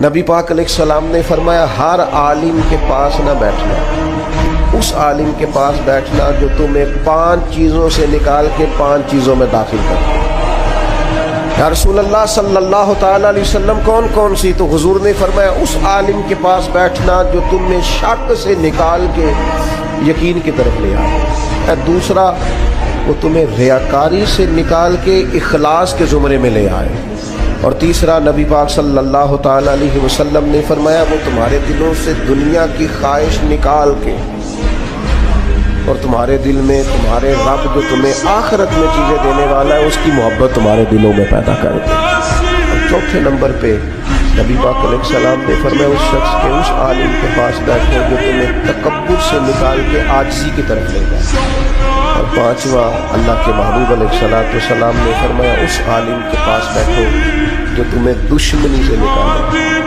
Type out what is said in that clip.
نبی پاک علیہ السلام نے فرمایا ہر عالم کے پاس نہ بیٹھنا، اس عالم کے پاس بیٹھنا جو تمہیں 5 چیزوں سے نکال کے 5 چیزوں میں داخل کرے۔ یا رسول اللہ صلی اللہ تعالیٰ علیہ وسلم کون کون سی؟ تو حضور نے فرمایا اس عالم کے پاس بیٹھنا جو تمہیں شک سے نکال کے یقین کی طرف لے آئے۔ دوسرا، وہ تمہیں ریاکاری سے نکال کے اخلاص کے زمرے میں لے آئے۔ اور تیسرا، نبی پاک صلی اللہ تعالیٰ علیہ وسلم نے فرمایا وہ تمہارے دلوں سے دنیا کی خواہش نکال کے اور تمہارے دل میں تمہارے رب جو تمہیں آخرت میں چیزیں دینے والا ہے اس کی محبت تمہارے دلوں میں پیدا کر دے۔ اور چوتھے نمبر پہ نبی پاک علیہ السلام نے فرمایا اس شخص کے اس عالم کے پاس بیٹھو جو تمہیں تکبر سے نکال کے عاجزی کی طرف لے جائے۔ اور پانچواں، اللہ کے محبوب علیہ السلام نے فرمایا اس عالم کے پاس بیٹھو جو تمہیں دشمنی سے نکالے۔